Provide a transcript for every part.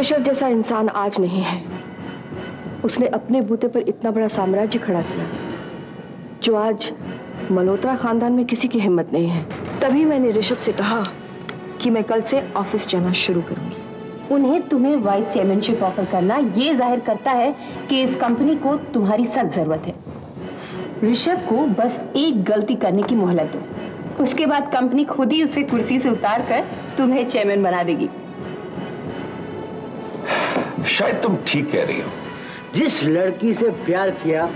ऋषभ जैसा इंसान आज नहीं है। उसने अपने बूते पर इतना बड़ा साम्राज्य खड़ा किया जो आज मल्होत्रा खानदान में किसी की हिम्मत नहीं है। तभी मैंने ऋषभ से कहा कि मैं कल से ऑफिस जाना शुरू करूंगी। उन्हें तुम्हें वाइस चेयरमैनशिप ऑफर करना ये जाहिर करता है कि इस कंपनी को तुम्हारी सख्त जरूरत है। ऋषभ को बस एक गलती करने की मोहलत दो, उसके बाद कंपनी खुद ही उसे कुर्सी से उतार कर तुम्हें चेयरमैन बना देगी। शायद तुम ठीक कह रही हो। जिस लड़की से प्यार किया,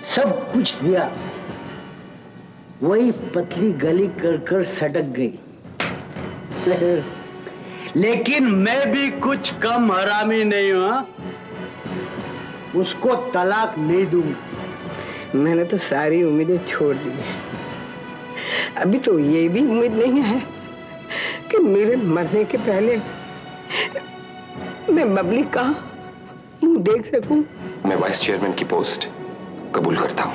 सब कुछ दिया, वही पतली गली कर कर सटक गई। लेकिन मैं भी कुछ कम हरामी नहीं हूं। उसको तलाक नहीं दूंगा। मैंने तो सारी उम्मीदें छोड़ दी है। अभी तो ये भी उम्मीद नहीं है कि मेरे मरने के पहले मैं बबली का मुंह देख सकूं। मैं वाइस चेयरमैन की पोस्ट कबूल करता हूं।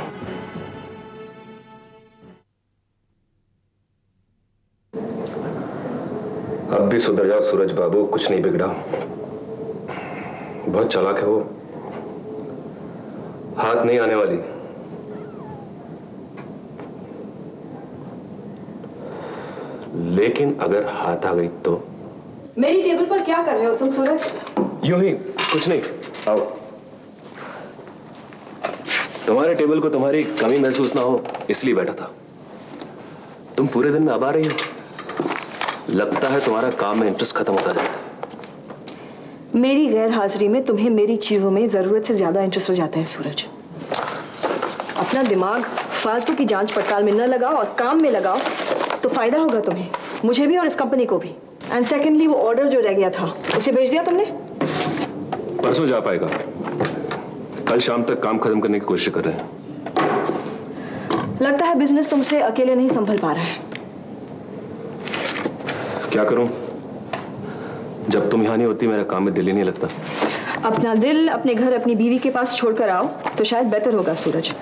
अब भी सुधर जाओ सूरज बाबू, कुछ नहीं बिगड़ा। बहुत चालाक है वो, हाथ नहीं आने वाली। लेकिन अगर हाथ आ गई तो। मेरी टेबल पर क्या कर रहे हो तुम सूरज? यूं ही, कुछ नहीं। आओ। तुम्हारे टेबल को तुम्हारी कमी महसूस ना हो इसलिए बैठा था। तुम पूरे दिन में अब आ रही हो, लगता है तुम्हारा काम में इंटरेस्ट खत्म होता जाता है। मेरी गैर हाजिरी में तुम्हें मेरी चीजों में जरूरत से ज्यादा इंटरेस्ट हो जाता है सूरज। अपना दिमाग फालतू की जांच पड़ताल में न लगाओ और काम में लगाओ तो फायदा होगा तुम्हें, मुझे भी और इस कंपनी को भी। एंड सेकेंडली, वो ऑर्डर जो रह गया था उसे भेज दिया तुमने? परसों जा पाएगा, कल शाम तक काम खत्म करने की कोशिश कर रहे हैं। लगता है बिजनेस तुमसे अकेले नहीं संभल पा रहा है। क्या करूं, जब तुम यहां नहीं होती मेरा काम में दिल ही नहीं लगता। अपना दिल अपने घर अपनी बीवी के पास छोड़कर आओ तो शायद बेहतर होगा सूरज,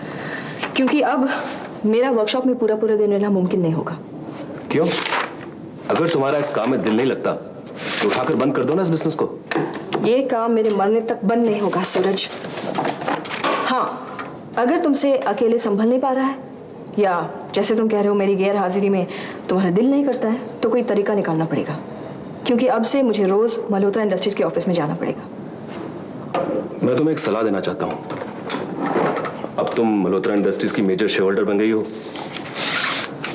क्योंकि अब मेरा वर्कशॉप में पूरा दिन रहना मुमकिन नहीं होगा। क्यों? अगर तुम्हारा इस काम में दिल नहीं लगता तो उठाकर बंद कर दो ना इस बिजनेस को। ये काम मेरे मरने तक बंद नहीं होगा सूरज। हाँ, अगर तुमसे अकेले संभल नहीं पा रहा है या जैसे तुम कह रहे हो मेरी गैर हाजिरी में तुम्हारा दिल नहीं करता है तो कोई तरीका निकालना पड़ेगा, क्योंकि अब से मुझे रोज मल्होत्रा इंडस्ट्रीज के ऑफिस में जाना पड़ेगा। मैं तुम्हें एक सलाह देना चाहता हूं। अब तुम मल्होत्रा इंडस्ट्रीज की मेजर शेयर होल्डर बन गई हो,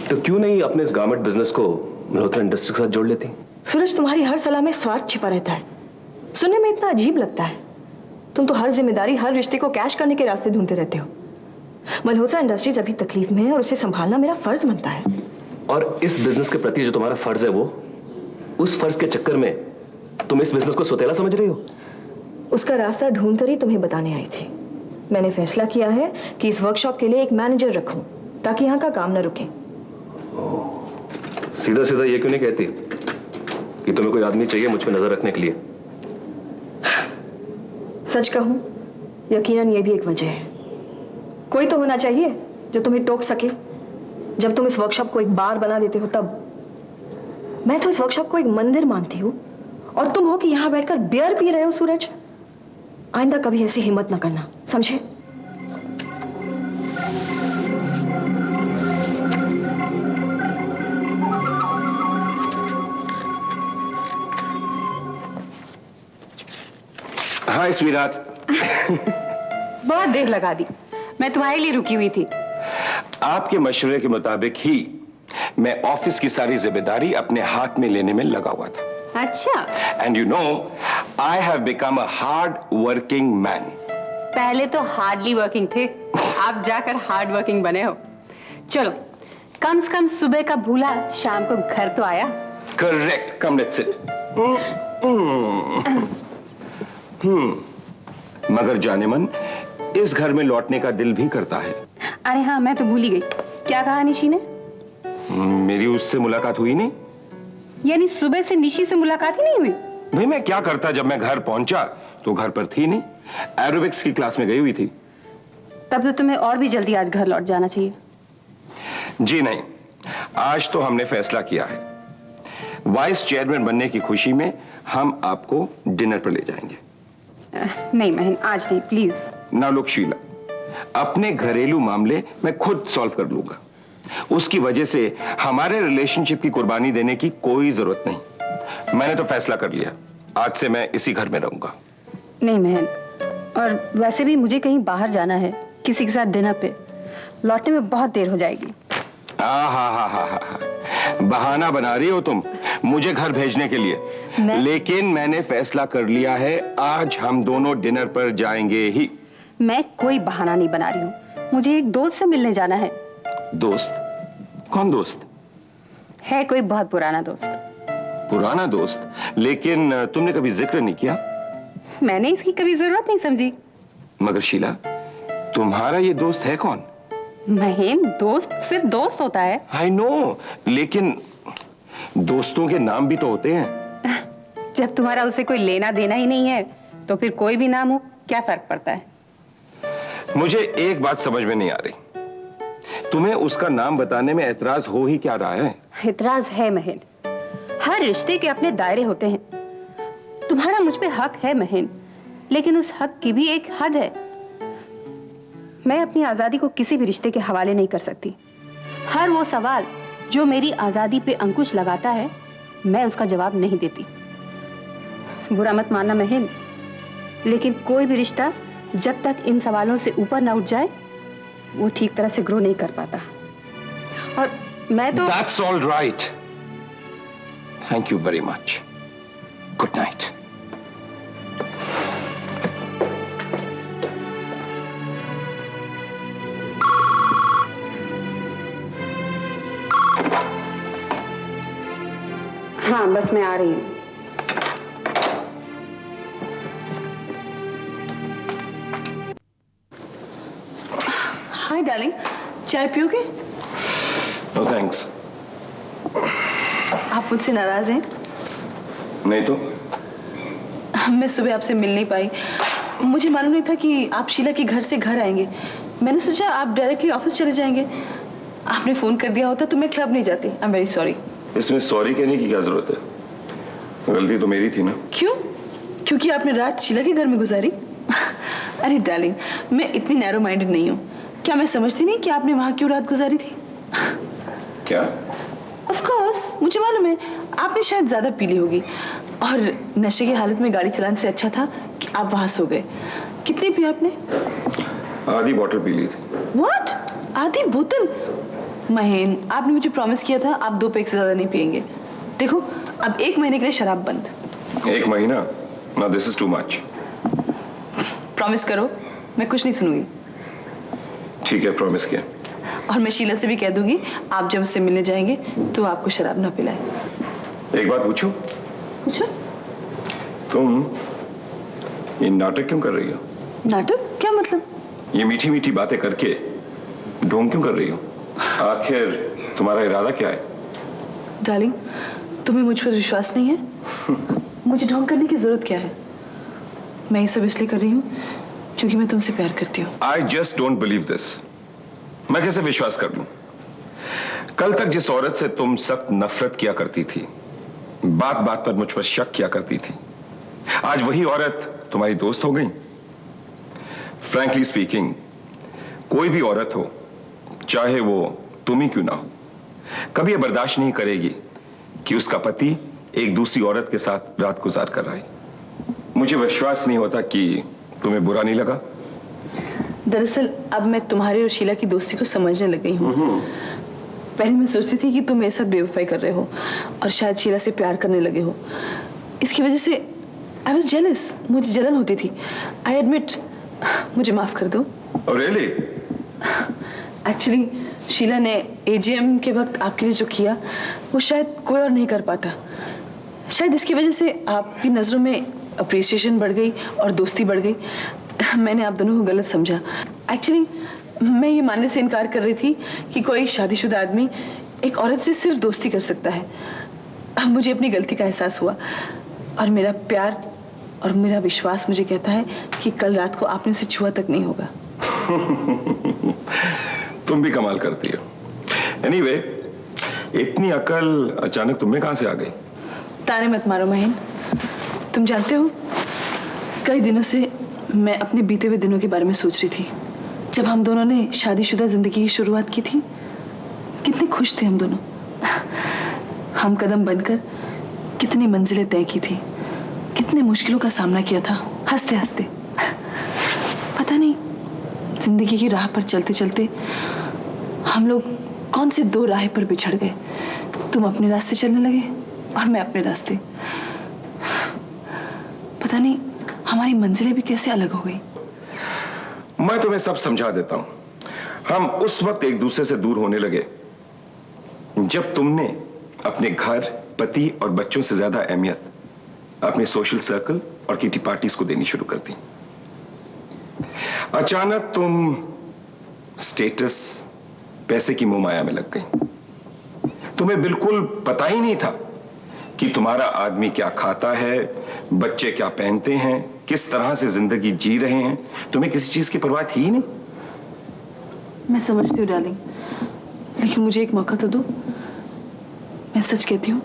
तो क्यों नहीं अपने इस गारमेंट बिजनेस को मल्होत्रा इंडस्ट्री के साथ जोड़ लेती? सूरज, तुम्हारी हर सलाह में स्वार्थ छिपा रहता है, सुनने में इतना अजीब लगता है। तुम तो हर जिम्मेदारी, हर रिश्ते को कैश करने के रास्ते ढूंढते रहते हो। मल्होत्रा इंडस्ट्रीज अभी तकलीफ में है और उसे संभालना मेरा फर्ज बनता है। और इस बिजनेस के प्रति जो तुम्हारा फर्ज है, वो उस फर्ज के चक्कर में तुम इस बिजनेस को सौतेला समझ रही हो। उसका रास्ता ढूंढकर ही तुम्हें बताने आई थी। मैंने फैसला किया है कि इस वर्कशॉप के लिए एक मैनेजर रखूं ताकि यहाँ का काम न रुके। सीधा सीधा ये क्यों नहीं कहती कि तुम्हें कोई आदमी चाहिए मुझ पे नजर रखने के लिए? सच कहूं, यकीनन ये भी एक वजह है। कोई तो होना चाहिए जो तुम्हें टोक सके। जब तुम इस वर्कशॉप को एक बार बना देते हो तब। मैं तो इस वर्कशॉप को एक मंदिर मानती हूँ और तुम हो कि यहाँ बैठकर बियर पी रहे हो सूरज। आइंदा कभी ऐसी हिम्मत ना करना, समझे? हाय स्वीटहार्ट। बहुत देर लगा दी, मैं तुम्हारे लिए रुकी हुई थी। आपके मशवरे के मुताबिक ही मैं ऑफिस की सारी जिम्मेदारी अपने हाथ में लेने में लगा हुआ था। अच्छा, and you know, I have become a hard working man. पहले तो हार्डली वर्किंग थे, आप जाकर हार्ड वर्किंग बने हो। चलो, कम से कम सुबह का भूला शाम को घर तो आया। Correct, come let's sit. मगर जाने मन, इस घर में लौटने का दिल भी करता है। अरे हाँ, मैं तो भूल ही गई। क्या कहा निशी ने? मेरी उससे मुलाकात हुई नहीं। यानी सुबह से निशी से मुलाकात ही नहीं हुई? भाई मैं क्या करता, जब मैं घर पहुंचा तो घर पर थी नहीं, एरोबिक्स की क्लास में गई हुई थी। तब तो तुम्हें और भी जल्दी आज घर लौट जाना चाहिए। जी नहीं, आज तो हमने फैसला किया है। वाइस चेयरमैन बनने की खुशी में हम आपको डिनर पर ले जाएंगे। नहीं महन, आज नहीं, प्लीज। ना लोग शीला, अपने घरेलू मामले मैं खुद सॉल्व कर लूंगा। उसकी वजह से हमारे रिलेशनशिप की कुर्बानी देने की कोई जरूरत नहीं। मैंने तो फैसला कर लिया, आज से मैं इसी घर में रहूंगा। नहीं महन, और वैसे भी मुझे कहीं बाहर जाना है किसी के साथ डिनर पे, लौटने में बहुत देर हो जाएगी। हा, बहाना बना रही हो तुम मुझे घर भेजने के लिए। लेकिन मैंने फैसला कर लिया है, आज हम दोनों डिनर पर जाएंगे ही। मैं कोई बहाना नहीं बना रही हूँ, मुझे एक दोस्त से मिलने जाना है। दोस्त? कौन दोस्त? है कोई बहुत पुराना दोस्त। पुराना दोस्त? लेकिन तुमने कभी जिक्र नहीं किया। मैंने इसकी कभी जरूरत नहीं समझी। मगर शीला, तुम्हारा ये दोस्त है कौन? महेन, दोस्त सिर्फ दोस्त होता है। आई नो, लेकिन दोस्तों के नाम भी तो होते हैं। जब तुम्हारा उसे कोई लेना देना ही नहीं है तो फिर कोई भी नाम हो, क्या फर्क पड़ता है? मुझे एक बात समझ में नहीं आ रही, तुम्हें उसका नाम बताने में ऐतराज हो ही क्या रहा है? ऐतराज है महेन, हर रिश्ते के अपने दायरे होते हैं। तुम्हारा मुझ पे हक है महेन, लेकिन उस हक की भी एक हद है। मैं अपनी आजादी को किसी भी रिश्ते के हवाले नहीं कर सकती। हर वो सवाल जो मेरी आजादी पे अंकुश लगाता है, मैं उसका जवाब नहीं देती। बुरा मत मानना महेन, लेकिन कोई भी रिश्ता जब तक इन सवालों से ऊपर ना उठ जाए, वो ठीक तरह से ग्रो नहीं कर पाता। और मैं तो That's all right. Thank you very much. Good night. हाँ, बस मैं आ रही हूँ। हाय डार्लिंग, चाय पियोगे? No thanks. आप मुझसे नाराज हैं? नहीं तो? मैं सुबह आपसे मिल नहीं पाई। मुझे मालूम नहीं था कि आप शीला के घर से घर आएंगे। मैंने सोचा आप डायरेक्टली ऑफिस चले जाएंगे। आपने फोन कर दिया होता तो मैं क्लब नहीं जाती। I am very sorry. इसमें सॉरी कहने की क्या जरूरत है? गलती तो मेरी थी ना। क्यों? क्योंकि आपने रात शीला के घर में गुजारी? अरे डार्लिंग, मैं इतनी नैरो माइंडेड नहीं हूँ। क्या मैं समझती नहीं कि आपने वहाँ क्यों रात गुजारी थी? क्या? ऑफ कोर्स, मुझे मालूम है आपने शायद ज्यादा पी ली होगी और नशे की हालत में गाड़ी चलाने से अच्छा था कि आप वहां सो गए। कितनी पी आपने? आधी बोतल पी ली थी। व्हाट? आधी बोतल? महेन, आपने मुझे प्रॉमिस किया था आप 2 पैक से ज्यादा नहीं पिएंगे। देखो, अब 1 महीने के लिए शराब बंद। 1 महीना? ना, this is too much. Promise करो, मैं कुछ नहीं सुनूंगी। ठीक है, प्रॉमिस किया। और मैं शीला से भी कह दूंगी आप जब उससे मिलने जाएंगे तो आपको शराब ना पिलाए। एक बात पूछूं? पूछो। तुम ये नाटक क्यों कर रही हो? नाटक? क्या मतलब? ये मीठी मीठी बातें करके ढोंग क्यों कर रही हो? आखिर तुम्हारा इरादा क्या है? डार्लिंग, तुम्हें मुझ पर विश्वास नहीं है? मुझे ढोंग करने की जरूरत क्या है? मैं ये सब इसलिए कर रही हूँ क्योंकि मैं तुमसे प्यार करती हूँ। I just don't believe this. मैं कैसे विश्वास कर लूं? कल तक जिस औरत से तुम सख्त नफरत किया करती थी, बात बात पर मुझ पर शक किया करती थी, आज वही औरत तुम्हारी दोस्त हो गई। फ्रैंकली स्पीकिंग, कोई भी औरत हो, चाहे वो तुम ही क्यों ना हो, कभी ये बर्दाश्त नहीं करेगी कि उसका पति एक दूसरी औरत के साथ रात गुजार कर रहा है। मुझे विश्वास नहीं होता कि तुम्हें बुरा नहीं लगा। दरअसल अब मैं तुम्हारी और शीला की दोस्ती को समझने लग गई हूँ। पहले मैं सोचती थी कि तुम मेरे साथ बेवफाई कर रहे हो और शायद शीला से प्यार करने लगे हो। इसकी वजह से आई वॉज जेलस, मुझे जलन होती थी। आई एडमिट, मुझे माफ कर दो। रियली? एक्चुअली शीला ने एजीएम के वक्त आपके लिए जो किया वो शायद कोई और नहीं कर पाता। शायद इसकी वजह से आपकी नज़रों में अप्रिसिएशन बढ़ गई और दोस्ती बढ़ गई। मैंने आप दोनों को गलत समझा। एक्चुअली मैं ये मानने से इनकार कर रही थी कि कोई शादीशुदा आदमी एक औरत से सिर्फ दोस्ती कर सकता है। अब मुझे अपनी गलती का एहसास हुआ और मेरा प्यार और मेरा विश्वास मुझे कहता है कि कल रात को आपने उसे छुआ तक नहीं होगा। तुम भी कमाल करती हो। एनीवे, इतनी अकल अचानक तुम्हें कहां से आ गई? ताने मत मारो महीन। तुम जानते हो, कई दिनों से मैं अपने बीते हुए दिनों के बारे में सोच रही थी, जब हम दोनों ने शादीशुदा जिंदगी की शुरुआत की थी। कितने खुश थे हम दोनों। हम कदम बनकर कितनी मंजिलें तय की थी, कितने मुश्किलों का सामना किया था हंसते हंसते। पता नहीं जिंदगी की राह पर चलते चलते हम लोग कौन से दो राह पर बिछड़ गए। तुम अपने रास्ते चलने लगे और मैं अपने रास्ते। पता नहीं हमारी मंजिलें भी कैसे अलग हो गई। मैं तुम्हें सब समझा देता हूं। हम उस वक्त एक दूसरे से दूर होने लगे जब तुमने अपने घर, पति और बच्चों से ज्यादा अहमियत अपने सोशल सर्कल और किटी पार्टीज को देनी शुरू कर दी। अचानक तुम स्टेटस, पैसे की मोहमाया में लग गई। तुम्हें बिल्कुल पता ही नहीं था कि तुम्हारा आदमी क्या खाता है, बच्चे क्या पहनते हैं, किस तरह से जिंदगी जी रहे हैं। तुम्हें किसी चीज की परवाह थी ही नहीं। मैं समझती हूँ डार्लिंग, लेकिन मुझे एक मौका तो दो। मैं सच कहती हूँ,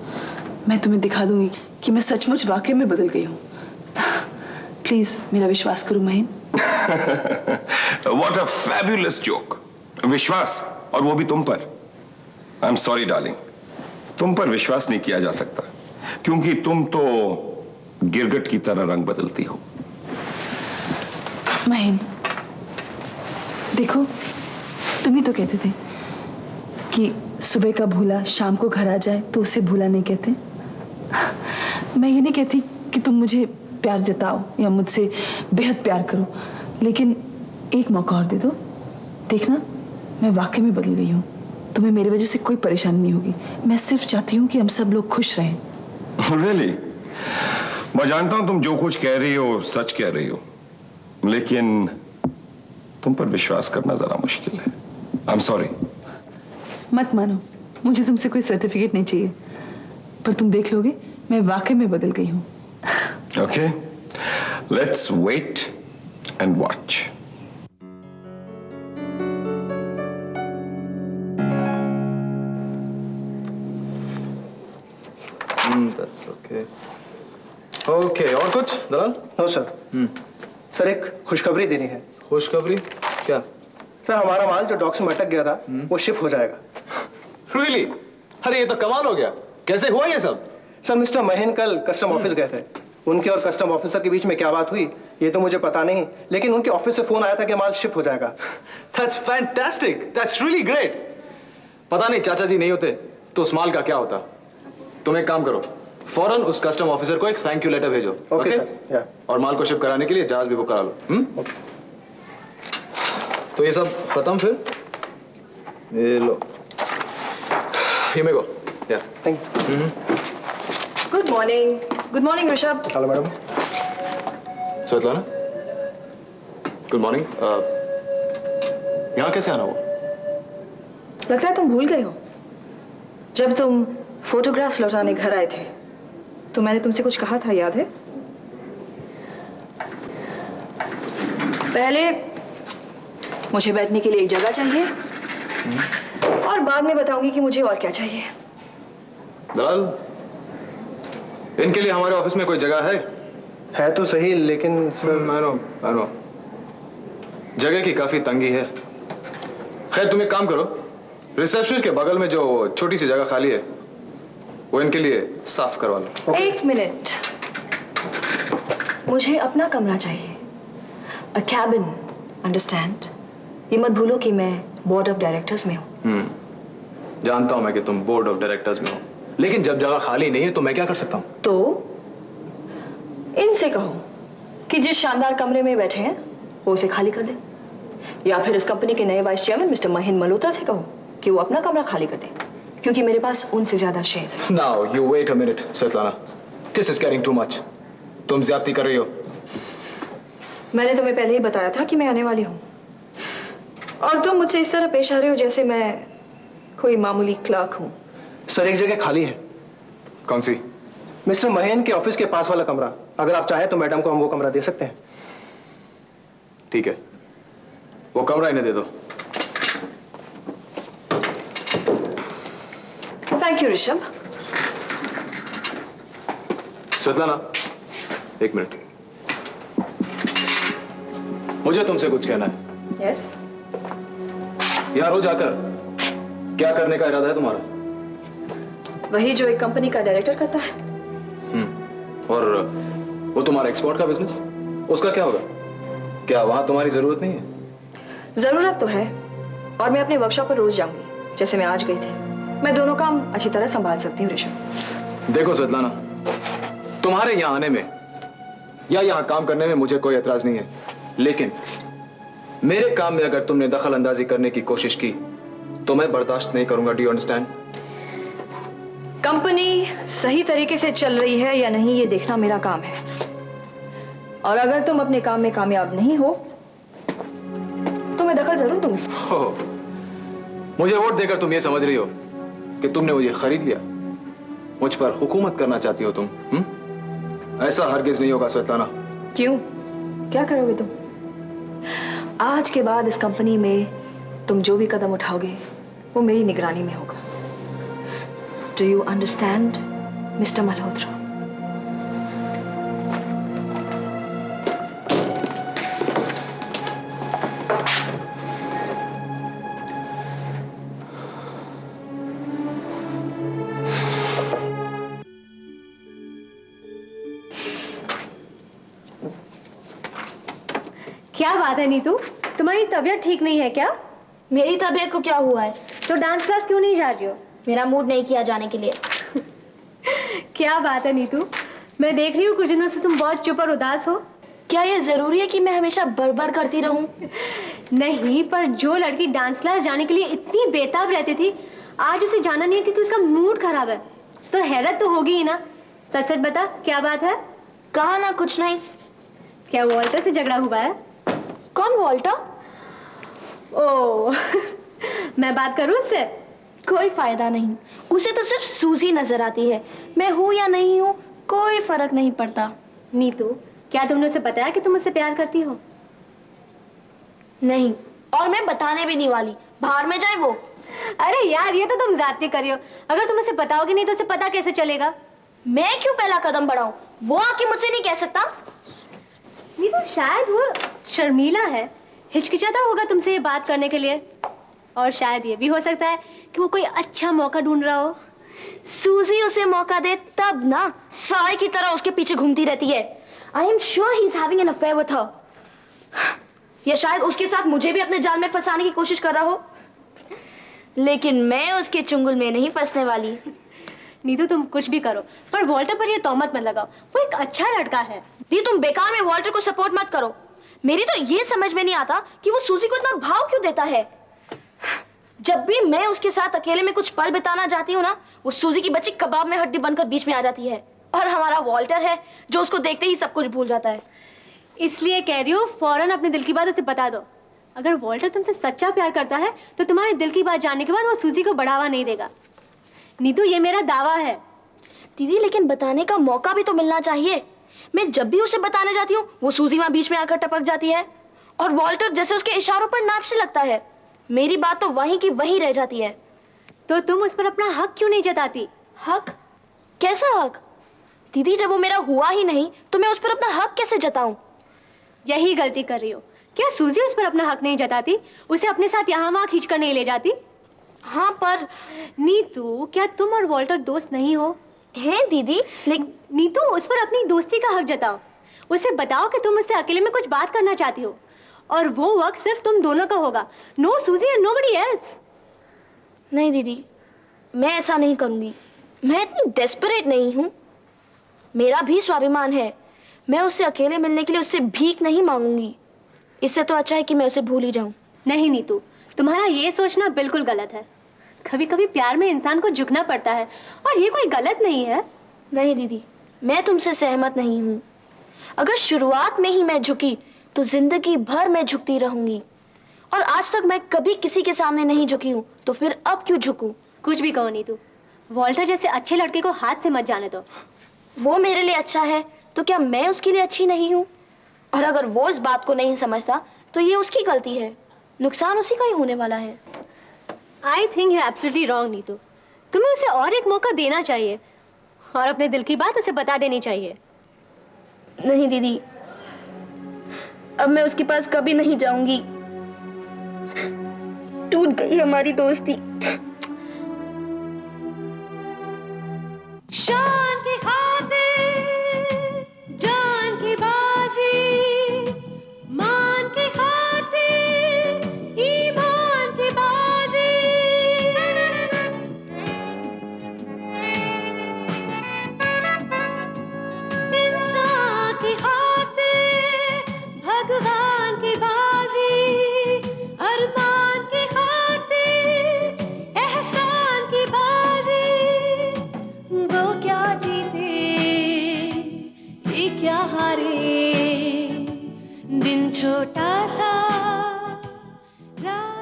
मैं तुम्हें दिखा दूंगी कि मैं सचमुच वाकई में बदल गई हूँ। प्लीज मेरा विश्वास करो महीन। What a fabulous joke! विश्वास, और वो भी तुम पर। आई एम सॉरी डार्लिंग, तुम पर विश्वास नहीं किया जा सकता, क्योंकि तुम तो गिरगिट की तरह रंग बदलती हो। महीन देखो, तुम ही तो कहते थे कि सुबह का भूला शाम को घर आ जाए तो उसे भूला नहीं कहते। मैं ये नहीं कहती कि तुम मुझे प्यार जताओ या मुझसे बेहद प्यार करो, लेकिन एक मौका और दे दो। देखना, मैं वाकई में बदल गई हूँ। तुम्हें मेरी वजह से कोई परेशानी नहीं होगी। मैं सिर्फ चाहती हूँ कि हम सब लोग खुश रहें। Really? मैं जानता हूं तुम जो कुछ कह रही हो सच कह रही हो, लेकिन तुम पर विश्वास करना जरा मुश्किल है। I am sorry. मत मानो, मुझे तुमसे कोई सर्टिफिकेट नहीं चाहिए, पर तुम देख लोगे मैं वाकई में बदल गई हूँ। Okay, let's wait and watch. That's okay. Okay, और कुछ दलाल? No sir. सर एक खुशखबरी देनी है। खुशखबरी? क्या? सर हमारा माल जो डॉक्स में अटक गया था वो शिप हो जाएगा। Really? अरे ये तो कमाल हो गया। कैसे हुआ ये सब? सर मिस्टर महीन कल कस्टम ऑफिस गए थे। उनके और कस्टम ऑफिसर के बीच में क्या बात हुई ये तो मुझे पता नहीं, लेकिन उनके ऑफिस से फोन आया था कि माल शिप हो जाएगा। That's fantastic. That's really great. पता नहीं चाचा जी नहीं होते तो उस माल का क्या होता। तुम एक काम करो, फौरन उस कस्टम ऑफिसर को एक थैंक यू लेटर भेजो। Okay sir. या। और माल को शिप कराने के लिए जहाज भी बुक करा लो। तो ये सब खत्म फिर? ये लो। Here we go. Yeah. Thank you. Good morning. Good morning Rishabh. Hello madam. Svetlana, good morning. यहाँ कैसे आना हुआ? लगता है तुम भूल गए हो। जब तुम फोटोग्राफ्स लौटाने घर आए थे तो मैंने तुमसे कुछ कहा था, याद है? पहले मुझे बैठने के लिए एक जगह चाहिए और बाद में बताऊंगी कि मुझे और क्या चाहिए। दलाल, इनके लिए हमारे ऑफिस में कोई जगह है तो सही, लेकिन सर I know. जगह की काफी तंगी है। खैर तुम एक काम करो, रिसेप्शन के बगल में जो छोटी सी जगह खाली है वो इनके लिए साफ करवा लो। एक मिनट, मुझे अपना कमरा चाहिए, अ कैबिन, अंडरस्टैंड? ये मत भूलो कि मैं बोर्ड ऑफ डायरेक्टर्स में हूँ। जानता हूं मैं कि तुम बोर्ड ऑफ डायरेक्टर्स में हो, लेकिन जब जगह खाली नहीं है तो मैं क्या कर सकता हूँ? तो इनसे कहो कि जिस शानदार कमरे में बैठे हैं वो उसे खाली कर दे, या फिर इस कंपनी के नए वाइस चेयरमैन मिस्टर महीन मल्होत्रा से कहो कि वो अपना कमरा खाली कर दे, क्योंकि मेरे पास उनसे ज्यादा शेयर्स हैं। Now you wait a minute, Svetlana. This is getting too much. तुम ज्यादती कर रही हो। मैंने तुम्हें पहले ही बताया था कि मैं आने वाली हूँ, और तुम मुझसे इस तरह पेश आ रहे हो जैसे मैं कोई मामूली क्लर्क हूँ। सर एक जगह खाली है। कौन सी? मिस्टर महीन के ऑफिस के पास वाला कमरा। अगर आप चाहें तो मैडम को हम वो कमरा दे सकते हैं। ठीक है, वो कमरा इन्हें दे दो। Thank you Rishabh. स्वेतलाना, एक मिनट, मुझे तुमसे कुछ कहना है। यस। यहाँ रोज आकर क्या करने का इरादा है तुम्हारा? वही जो एक कंपनी का डायरेक्टर करता है। और वो तुम्हारा एक्सपोर्ट का बिजनेस, उसका क्या होगा? क्या वहां तुम्हारी जरूरत नहीं है? जरूरत तो है, और मैं अपने वर्कशॉप पर रोज जाऊंगी, जैसे मैं आज गई थी। मैं दोनों काम अच्छी तरह संभाल सकती हूँ ऋषभ। देखो स्वेतलाना, तुम्हारे यहाँ आने में या यहाँ काम करने में मुझे कोई एतराज नहीं है, लेकिन मेरे काम में अगर तुमने दखल अंदाजी करने की कोशिश की तो मैं बर्दाश्त नहीं करूंगा। Do you understand? कंपनी सही तरीके से चल रही है या नहीं, ये देखना मेरा काम है। और अगर तुम अपने काम में कामयाब नहीं हो तो मैं दखल जरूर दूंगी। मुझे वोट देकर तुम ये समझ रही हो कि तुमने मुझे खरीद लिया, मुझ पर हुकूमत करना चाहती हो तुम? ऐसा हरगिज नहीं होगा स्वेतलाना। क्यों? क्या करोगे तुम? आज के बाद इस कंपनी में तुम जो भी कदम उठाओगे वो मेरी निगरानी में होगा। Do you understand mister Malhotra? क्या बात है नीतू, तुम्हारी तबीयत ठीक नहीं है क्या? मेरी तबीयत को क्या हुआ है? तो डांस क्लास क्यों नहीं जा रही हो? मेरा मूड नहीं किया जाने के लिए। क्या बात है नीतू, मैं देख रही हूँ कुछ दिनों से तुम बहुत चुप और उदास हो। क्या ये जरूरी है कि मैं हमेशा बड़बड़ करती रहूं? नहीं, पर जो लड़की डांस क्लास जाने के लिए इतनी बेताब रहती थी, आज उसे जाना नहीं है क्योंकि उसका मूड खराब है, तो हैरत तो होगी ही ना। सच सच बता, क्या बात है? कहा ना, कुछ नहीं। क्या वॉल्टर से झगड़ा हुआ है? कौन वॉल्टर? ओ मैं बात करूं उससे? कोई फायदा नहीं, उसे तो सिर्फ सूजी नजर आती है। मैं हूं या नहीं हूं कोई फर्क नहीं पड़ता। नीतू, क्या तुमने उसे बताया कि तुम उससे प्यार करती हो? नहीं, और मैं बताने भी नहीं वाली। बाहर में जाए वो। अरे यार, ये तो तुम जाती कर रही हो। अगर तुम उसे बताओगे नहीं तो उसे पता कैसे चलेगा? मैं क्यों पहला कदम बढ़ाऊं? वो आके मुझसे नहीं कह सकता। नीतू, शायद वो शर्मीला है, हिचकिचाता होगा तुमसे ये बात करने के लिए। और शायद ये भी हो सकता है कि वो कोई अच्छा मौका ढूंढ रहा हो। सूजी उसे मौका दे तब ना, साय की तरह उसके पीछे घूमती रहती है। I am sure he is having an affair with her. या शायद उसके साथ मुझे भी अपने जाल में फंसाने की कोशिश कर रहा हो, लेकिन मैं उसके चुंगल में नहीं फंसने वाली। नीतू, तुम कुछ भी करो, पर वॉल्टर पर ये तोहमत मत लगाओ। वो एक अच्छा लड़का है। दी, तुम बेकार में वॉल्टर को सपोर्ट मत करो। मेरी तो ये समझ में नहीं आता कि वो सूजी को इतना भाव क्यों देता है। जब भी मैं उसके साथ अकेले में कुछ पल बिताना चाहती हूँ ना, वो सूजी की बच्ची कबाब में हड्डी बनकर बीच में आ जाती है। और हमारा वॉल्टर है जो उसको देखते ही सब कुछ भूल जाता है। इसलिए कह रही हूँ, फौरन अपने दिल की बात उसे बता दो। अगर वॉल्टर तुमसे सच्चा प्यार करता है तो तुम्हारे दिल की बात जानने के बाद वो सूजी को बढ़ावा नहीं देगा। नीतू, ये मेरा दावा है। दीदी, लेकिन बताने का मौका भी तो मिलना चाहिए। मैं जब भी उसे बताने जाती हूँ वो सूजी वहां बीच में आकर टपक जाती है, और वॉल्टर जैसे उसके इशारों पर नाचने लगता है। मेरी बात तो वहीं की वहीं रह जाती है। तो तुम उस पर अपना हक क्यों नहीं जताती? हक? कैसा हक? दीदी, जब वो मेरा हुआ ही नहीं तो मैं उस पर अपना हक कैसे जताऊं? यही गलती कर रही हो। क्या सूजी उस पर अपना हक नहीं जताती? उसे अपने साथ यहाँ वहाँ खींच कर नहीं ले जाती? हाँ, पर नीतू, क्या तुम और वॉल्टर दोस्त नहीं हो? हैं दीदी, लेकिन नीतू, उस पर अपनी दोस्ती का हक जताओ। उसे बताओ कि तुम उससे अकेले में कुछ बात करना चाहती हो, और वो वक्त सिर्फ तुम दोनों का होगा। नो सूजी एंड नोबडी एल्स। नहीं दीदी, मैं ऐसा नहीं करूंगी। मैं इतनी डेस्परेट नहीं हूँ। मेरा भी स्वाभिमान है। मैं उससे अकेले मिलने के लिए उससे भीख नहीं मांगूंगी। इससे तो अच्छा है कि मैं उसे भूल ही जाऊं। नहीं नीतू, तुम्हारा ये सोचना बिल्कुल गलत है। कभी कभी प्यार में इंसान को झुकना पड़ता है, और ये कोई गलत नहीं है। नहीं दीदी, मैं तुमसे सहमत नहीं हूँ। अगर शुरुआत में ही मैं झुकी तो जिंदगी भर मैं झुकती रहूंगी, और आज तक मैं कभी किसी के सामने नहीं झुकी हूँ, तो फिर अब क्यों झुकूं? कुछ भी कहो नीतू, वॉल्टर जैसे अच्छे लड़के को हाथ से मत जाने दो। वो मेरे लिए अच्छा है तो क्या मैं उसके लिए अच्छी नहीं हूँ? और अगर वो इस बात को नहीं समझता तो ये उसकी गलती है। नुकसान उसी का ही होने वाला है। I think you absolutely wrong Neetu. तुम्हें उसे और एक मौका देना चाहिए। और अपने दिल की बात उसे बता देनी चाहिए। नहीं दीदी, अब मैं उसके पास कभी नहीं जाऊंगी। टूट गई हमारी दोस्ती।